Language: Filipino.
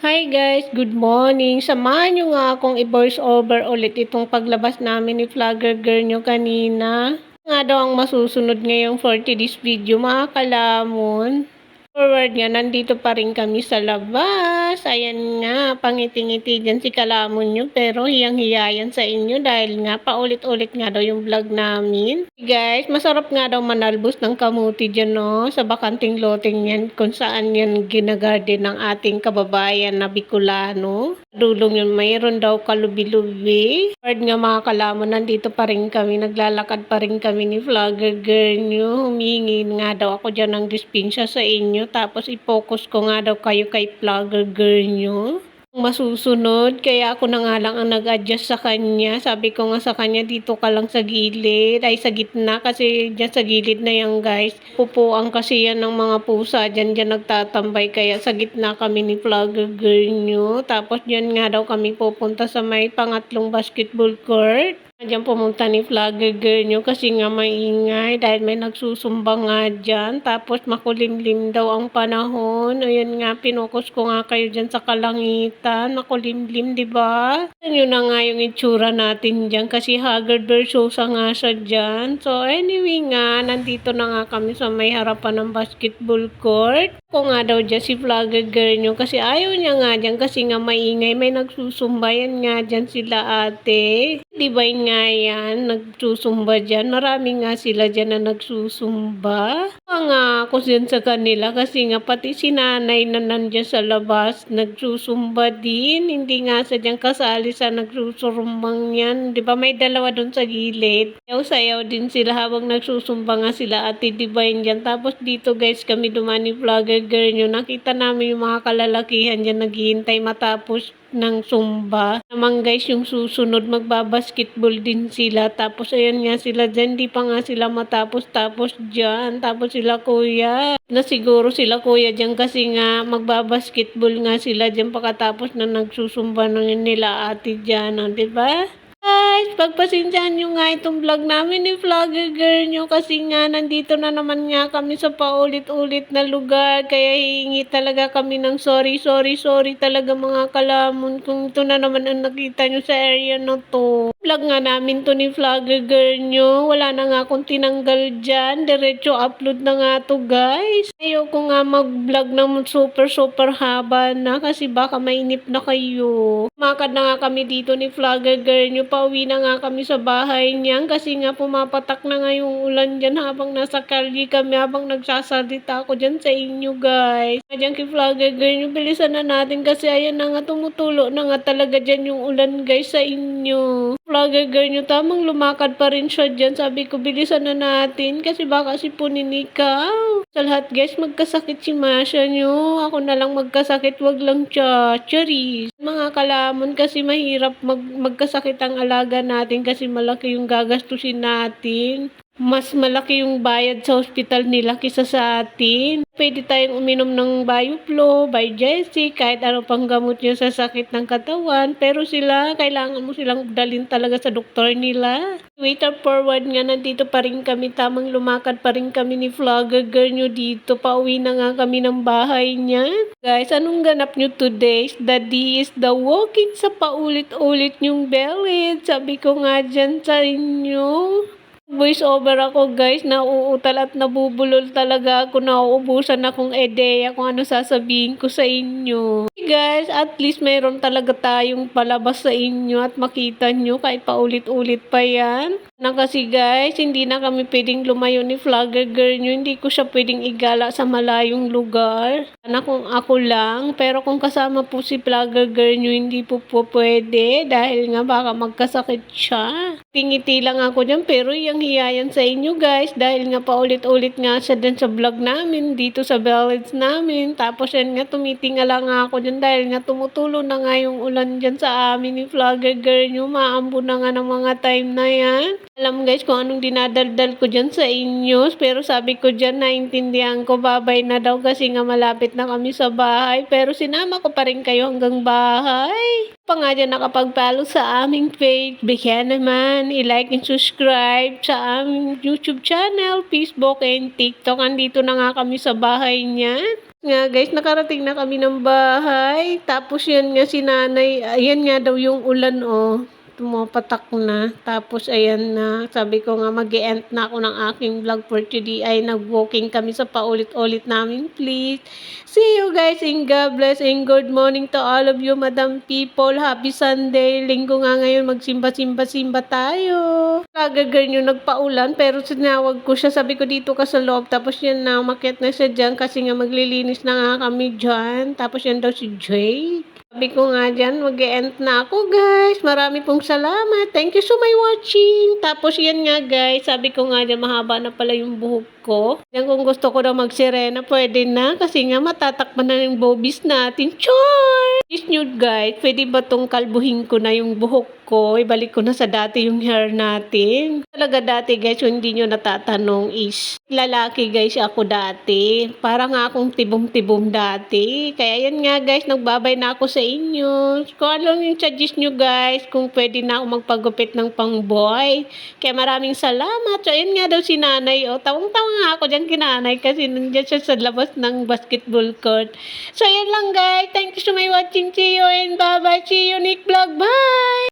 Hi guys, good morning. Samahan nyo nga akong i-voice over ulit itong paglabas namin ni Vlogger Girl nyo kanina. Nga daw ang masusunod ngayong for today's video mga kalamon. Forward nga, nandito pa rin kami sa labas. Ayan nga, pangiti-ngiti dyan si kalamon nyo. Pero hiyang-hiya yan sa inyo dahil nga paulit-ulit nga daw yung vlog namin. Guys, masarap nga daw manalbos ng kamuti dyan no, sa bakanting loting yan kung saan yan ginagarden ng ating kababayan na Bicolano. Dulong yun, mayroon daw kalubi-lubi. Forward nga mga kalamon, nandito pa rin kami, naglalakad pa rin kami ni Vlogger Girl nyo. Humingi nga daw ako dyan ng dispensya sa inyo. Tapos i-focus ko nga daw kayo kay Vlogger Girl nyo. Masusunod, kaya ako na nga lang ang nag-adjust sa kanya. Sabi ko nga sa kanya, dito ka lang sa gilid, ay sa gitna kasi dyan sa gilid na yan guys. Pupuan kasi yan ng mga pusa, dyan nagtatambay kaya sa gitna kami ni Vlogger Girl nyo. Tapos dyan nga daw kami pupunta sa may pangatlong basketball court. Diyan pumunta ni Vlogger Girl nyo kasi nga maingay dahil may nagsusumba nga dyan. Tapos makulimlim daw ang panahon. Ayan nga, pinukus ko nga kayo dyan sa kalangitan. Makulimlim, diba? Yun na nga yung itsura natin dyan kasi haggard versiosa nga siya dyan. So anyway nga, nandito na nga kami sa may harapan ng basketball court. Ako nga daw dyan si Vlogger Girl nyo kasi ayaw niya nga dyan kasi nga maingay. May nagsusumba yan nga dyan sila ate. Diba nga yan, nagsusumba dyan. Marami nga sila dyan na nagsusumba. Nga ako dyan sa kanila kasi nga pati si nanay na nandyan sa labas nagsusumba din. Hindi nga sa dyan kasali sa nagsusurumbang yan. Diba may dalawa dun sa gilid. Sayaw din sila habang nagsusumba nga sila ate diba yun dyan. Tapos dito guys kami dumaan ni Vlogger Girl nyo. Nakita namin yung mga kalalakihan dyan naghihintay matapos ng sumba. Naman guys, yung susunod magbabasketball din sila. Tapos ayan nga sila dyan, di pa nga sila matapos dyan. Tapos sila kuya, na siguro sila kuya dyan kasi nga magbabasketball nga sila dyan pagkatapos na nagsusumba ng nila ate dyan. Diba? Guys, pagpasensyahan nyo nga itong vlog namin ni Vlogger Girl nyo kasi nga nandito na naman nga kami sa paulit-ulit na lugar kaya hihingi talaga kami ng sorry talaga mga kalamon kung ito na naman ang nakita nyo sa area na to. Vlog nga namin to ni Vlogger Girl nyo, wala na nga akong tinanggal dyan, diretso upload na nga to guys. Ayoko nga mag-vlog ng super haba na kasi baka mainip na kayo. Makad na nga kami dito ni Vlogger Girl nyo. Pauwi na nga kami sa bahay niyan kasi nga pumapatak na nga yung ulan dyan habang nasa kalye kami, habang nagsasalita ako dyan sa inyo guys. Diyan kay Vlogger Girl nyo, bilisan na natin kasi ayan na nga, tumutulo na nga talaga dyan yung ulan guys sa inyo. Vlogger Girl nyo, tamang lumakad pa rin siya dyan. Sabi ko bilisan na natin kasi baka sipunin ikaw. Sa lahat guys, magkasakit si Masha nyo. Ako na lang magkasakit, wag lang siya. Charis. Mga kalamon kasi mahirap magkasakit ang alaga natin kasi malaki yung gagastusin natin. Mas malaki yung bayad sa hospital nila kisa sa atin. Pwede tayong uminom ng Bioflow, Biogesic, kahit ano pang gamot nyo sa sakit ng katawan. Pero sila, kailangan mo silang dalhin talaga sa doktor nila. Waiter forward nga, nandito pa rin kami. Tamang lumakad pa rin kami ni Vlogger Girl nyo dito. Pauwi na nga kami ng bahay niya. Guys, anong ganap nyo today? Daddy is the walking sa paulit-ulit nyong belly. Sabi ko nga dyan sa inyo. Voice over ako guys, nauutal at nabubulol talaga ako, nauubusan akong ideya kung ano sasabihin ko sa inyo. Hey guys, at least mayroon talaga tayong palabas sa inyo at makita nyo kahit paulit-ulit pa yan. Na kasi guys, hindi na kami pwedeng lumayo ni Vlogger Girl nyo, hindi ko siya pwedeng igala sa malayong lugar. Sana kung ako lang, pero kung kasama po si Vlogger Girl nyo, hindi po pwede dahil nga baka magkasakit siya. Tingiti lang ako dyan pero yung hiyayan sa inyo guys dahil nga paulit-ulit nga siya din sa vlog namin dito sa village namin. Tapos yan nga tumitingala nga ako dyan dahil nga tumutulo na nga yung ulan dyan sa amin ni Vlogger Girl nyo. Maambo na nga ng mga time na yan. Alam guys kung anong dinadaldal ko dyan sa inyo pero sabi ko dyan naintindihan ko babay na daw kasi nga malapit na kami sa bahay pero sinama ko pa rin kayo hanggang bahay. Pa nga dyan nakapag-follow sa aming page, bigyan naman, i-like and subscribe sa aming YouTube channel, Facebook and TikTok. Andito na nga kami sa bahay niyan. Nga guys, nakarating na kami ng bahay. Tapos yan nga si nanay, ayan nga daw yung ulan oh. Tumapatak na. Tapos ayan na, sabi ko nga mag-e-end na ako ng aking vlog for today. Ay nag-walking kami sa paulit-ulit namin, please. See you guys and God bless and good morning to all of you, Madam People. Happy Sunday. Linggo nga ngayon, magsimba-simba-simba tayo. Kagagal nyo nagpaulan, pero sinawag ko siya, sabi ko dito ka sa loob. Tapos yan na, umakyat na siya dyan kasi nga maglilinis na nga kami dyan. Tapos yan daw si Jay. Sabi ko nga dyan, mag-e-end na ako guys. Marami pong salamat. Thank you so much watching. Tapos yan nga guys, sabi ko nga dyan, mahaba na pala yung buhok ko. Yan kung gusto ko na magsirena, pwede na. Kasi nga matatakpan na yung bobis natin. Char! Is nude guys, pwede ba tong kalbuhin ko na yung buhok ko? Ibalik ko na sa dati yung hair natin. Talaga dati guys, kung hindi nyo natatanong is lalaki guys ako dati. Parang nga akong tibom-tibom dati. Kaya yan nga guys, nagbabay na ako sa inyo. Kung ano yung suggest nyo guys, kung pwede na ako magpagupit ng pang boy. Kaya maraming salamat. So yan nga daw si nanay. O, tawang-tawa nga ako dyan kinanay kasi nandiyan siya sa labas ng basketball court. So yan lang guys. Thank you so much watching. See you and bye-bye. See you next vlog. Bye!